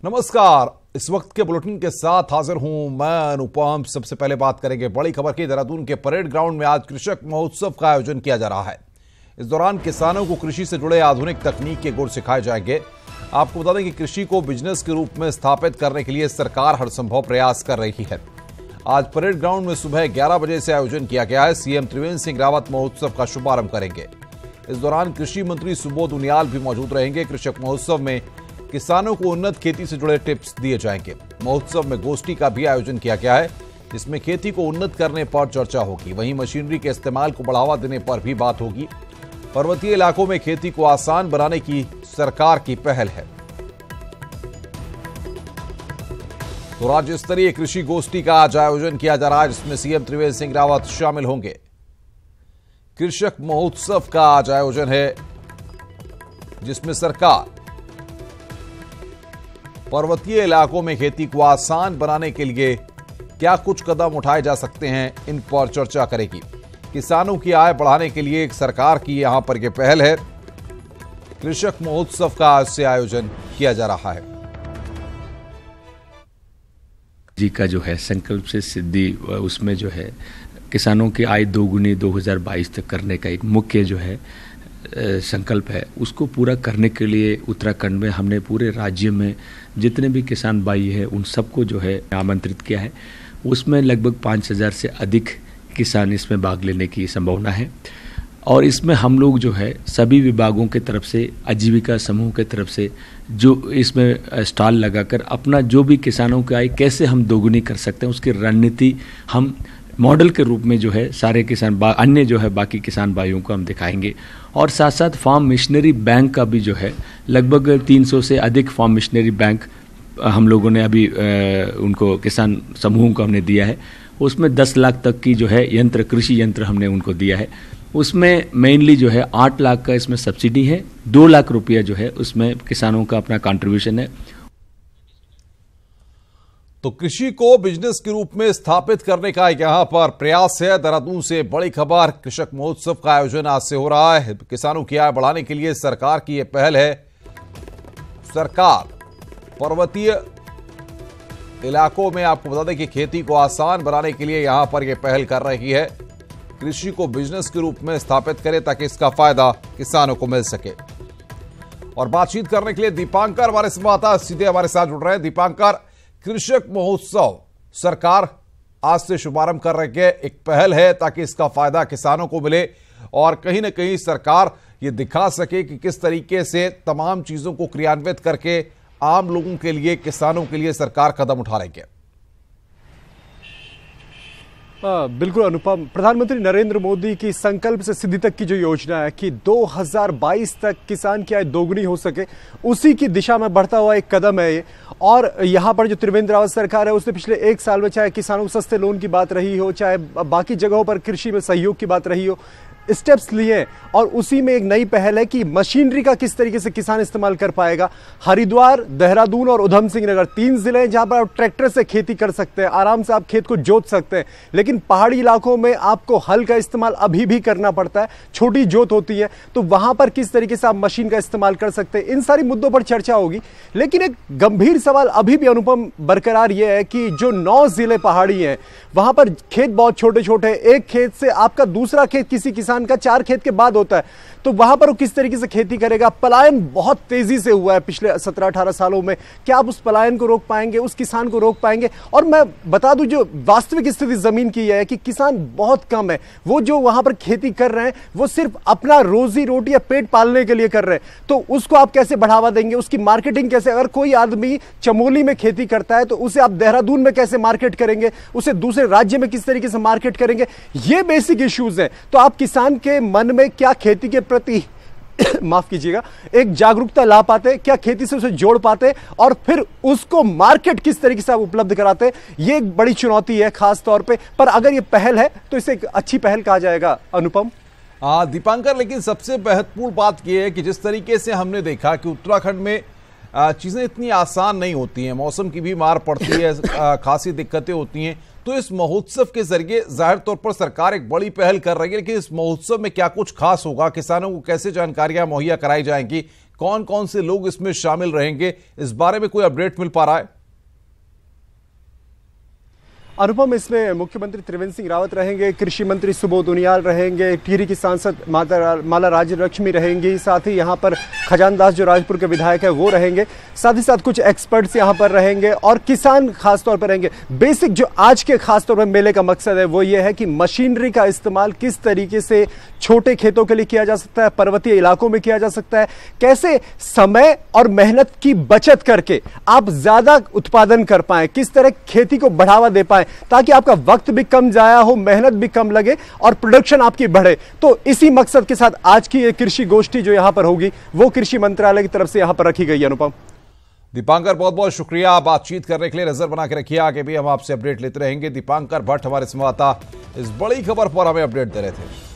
नमस्कार। इस वक्त के बुलेटिन के साथ हाजिर हूं मैं अनुपम। सबसे पहले बात करेंगे बड़ी खबर की। देहरादून के परेड ग्राउंड में आज कृषक महोत्सव का आयोजन किया जा रहा है। इस दौरान किसानों को कृषि से जुड़े आधुनिक तकनीक के गुर सिखाए जाएंगे। आपको बता दें कि कृषि को बिजनेस के रूप में स्थापित करने के लिए सरकार हर संभव प्रयास कर रही है। आज परेड ग्राउंड में सुबह 11 बजे से आयोजन किया गया है। सीएम त्रिवेंद्र सिंह रावत महोत्सव का शुभारंभ करेंगे। इस दौरान कृषि मंत्री सुबोध उनियाल भी मौजूद रहेंगे। कृषक महोत्सव में किसानों को उन्नत खेती से जुड़े टिप्स दिए जाएंगे। महोत्सव में गोष्ठी का भी आयोजन किया गया है, जिसमें खेती को उन्नत करने पर चर्चा होगी। वहीं मशीनरी के इस्तेमाल को बढ़ावा देने पर भी बात होगी। पर्वतीय इलाकों में खेती को आसान बनाने की सरकार की पहल है। तो राज्य स्तरीय कृषि गोष्ठी का आज आयोजन किया जा रहा है, जिसमें सीएम त्रिवेंद्र सिंह रावत शामिल होंगे। कृषक महोत्सव का आज आयोजन है, जिसमें सरकार पर्वतीय इलाकों में खेती को आसान बनाने के लिए क्या कुछ कदम उठाए जा सकते हैं, इन पर चर्चा करेगी। किसानों की आय बढ़ाने के लिए एक सरकार की यहां पर यह पहल है। कृषक महोत्सव का आज से आयोजन किया जा रहा है। जी का जो है संकल्प से सिद्धि, उसमें जो है किसानों की आय दोगुनी 2022 तक करने का एक मुख्य जो है संकल्प है। उसको पूरा करने के लिए उत्तराखंड में हमने पूरे राज्य में जितने भी किसान भाई हैं उन सबको जो है आमंत्रित किया है। उसमें लगभग 5000 से अधिक किसान इसमें भाग लेने की संभावना है। और इसमें हम लोग जो है सभी विभागों के तरफ से, आजीविका समूह के तरफ से जो इसमें स्टॉल लगाकर अपना जो भी किसानों की आय कैसे हम दोगुनी कर सकते हैं, उसकी रणनीति हम मॉडल के रूप में जो है सारे किसान अन्य जो है बाकी किसान भाइयों को हम दिखाएंगे। और साथ साथ फार्म मिशनरी बैंक का भी जो है लगभग 300 से अधिक फार्म मिशनरी बैंक हम लोगों ने अभी उनको किसान समूहों को हमने दिया है। उसमें 10 लाख तक की जो है यंत्र, कृषि यंत्र हमने उनको दिया है। उसमें मेनली जो है 8 लाख का इसमें सब्सिडी है, 2 लाख रुपया जो है उसमें किसानों का अपना कंट्रीब्यूशन है। तो कृषि को बिजनेस के रूप में स्थापित करने का यहां पर प्रयास है। देहरादून से बड़ी खबर। कृषक महोत्सव का आयोजन आज से हो रहा है। किसानों की आय बढ़ाने के लिए सरकार की यह पहल है। सरकार पर्वतीय इलाकों में, आपको बता दें कि खेती को आसान बनाने के लिए यहां पर यह पहल कर रही है। कृषि को बिजनेस के रूप में स्थापित करे ताकि इसका फायदा किसानों को मिल सके। और बातचीत करने के लिए दीपांकर हमारे संवाददाता सीधे हमारे साथ जुड़ रहे हैं। दीपांकर, कृषक महोत्सव सरकार आज से शुभारंभ कर रही है, एक पहल है ताकि इसका फायदा किसानों को मिले और कहीं ना कहीं सरकार ये दिखा सके कि किस तरीके से तमाम चीजों को क्रियान्वित करके आम लोगों के लिए, किसानों के लिए सरकार कदम उठा रही है। बिल्कुल अनुपम, प्रधानमंत्री नरेंद्र मोदी की संकल्प से सिद्धि तक की जो योजना है कि 2022 तक किसान की आय दोगुनी हो सके, उसी की दिशा में बढ़ता हुआ एक कदम है ये। और यहाँ पर जो त्रिवेंद्र रावत सरकार है उसने पिछले 1 साल में चाहे किसानों को सस्ते लोन की बात रही हो, चाहे बाकी जगहों पर कृषि में सहयोग की बात रही हो, स्टेप्स लिए। और उसी में एक नई पहल है कि मशीनरी का किस तरीके से किसान इस्तेमाल कर पाएगा। हरिद्वार, देहरादून और उधम सिंह नगर 3 जिले हैं जहां पर आप ट्रैक्टर से खेती कर सकते हैं, आराम से आप खेत को जोत सकते हैं। लेकिन पहाड़ी इलाकों में आपको हल का इस्तेमाल अभी भी करना पड़ता है, छोटी जोत होती है, तो वहां पर किस तरीके से आप मशीन का इस्तेमाल कर सकते हैं, इन सारी मुद्दों पर चर्चा होगी। लेकिन एक गंभीर सवाल अभी भी अनुपम बरकरार यह है कि जो 9 जिले पहाड़ी हैं वहां पर खेत बहुत छोटे छोटे, एक खेत से आपका दूसरा खेत किसी किसान का 4 खेत के बाद होता है, तो वहां पर वो किस तरीके से खेती करेगा। पलायन बहुत तेजी से हुआ है पिछले 17-18 सालों में। क्या आप उस पलायन को रोक पाएंगे, उस किसान को रोक पाएंगे? और मैं बता दूं जो वास्तविक स्थिति जमीन की है कि किसान बहुत कम है। वो जो वहां पर खेती कर रहे हैं वो सिर्फ अपना रोजी रोटी या पेट पालने के लिए कर रहे हैं, तो उसको आप कैसे बढ़ावा देंगे, उसकी मार्केटिंग कैसे? अगर कोई आदमी चमोली में खेती करता है तो उसे आप देहरादून में कैसे मार्केट करेंगे, उसे दूसरे राज्य में किस तरीके से मार्केट करेंगे? ये बेसिक इश्यूज हैं। तो आप किसान के मन में क्या खेती के प्रति माफ कीजिएगा, एक जागरूकता ला पाते, क्या खेती से उसे जोड़ पाते और फिर उसको मार्केट किस तरीके से आप उपलब्ध कराते? ये एक बड़ी चुनौती है खास तौर पे। पर अगर ये पहल है तो इसे एक अच्छी पहल कहा जाएगा अनुपम। दीपांकर, लेकिन सबसे महत्वपूर्ण बात यह है कि जिस तरीके से हमने देखा कि उत्तराखंड में चीजें इतनी आसान नहीं होती हैं, मौसम की भी मार पड़ती है, खासी दिक्कतें होती हैं। तो इस महोत्सव के जरिए जाहिर तौर पर सरकार एक बड़ी पहल कर रही है, लेकिन इस महोत्सव में क्या कुछ खास होगा, किसानों को कैसे जानकारियां मुहैया कराई जाएंगी, कौन कौन से लोग इसमें शामिल रहेंगे, इस बारे में कोई अपडेट मिल पा रहा है? अनुपम, इसमें मुख्यमंत्री त्रिवेंद्र सिंह रावत रहेंगे, कृषि मंत्री सुबोध उनियाल रहेंगे, टिहरी की सांसद माला राज्य लक्ष्मी रहेंगी, साथ ही यहाँ पर खजानदास जो राजपुर के विधायक है वो रहेंगे, साथ ही साथ कुछ एक्सपर्ट्स यहाँ पर रहेंगे और किसान खासतौर पर रहेंगे। बेसिक जो आज के खासतौर पर मेले का मकसद है वो ये है कि मशीनरी का इस्तेमाल किस तरीके से छोटे खेतों के लिए किया जा सकता है, पर्वतीय इलाकों में किया जा सकता है, कैसे समय और मेहनत की बचत करके आप ज्यादा उत्पादन कर पाए, किस तरह खेती को बढ़ावा दे पाए ताकि आपका वक्त भी कम जाया हो, मेहनत भी कम लगे और प्रोडक्शन आपकी बढ़े। तो इसी मकसद के साथ आज की ये कृषि गोष्ठी जो यहां पर होगी वो कृषि मंत्रालय की तरफ से यहां पर रखी गई है। अनुपम, दीपांकर, बहुत बहुत शुक्रिया बातचीत करने के लिए। नजर बना के रखिए, आगे भी हम आपसे अपडेट लेते रहेंगे। दीपांकर भट्ट हमारे संवाददाता इस बड़ी खबर पर हमें अपडेट दे रहे थे।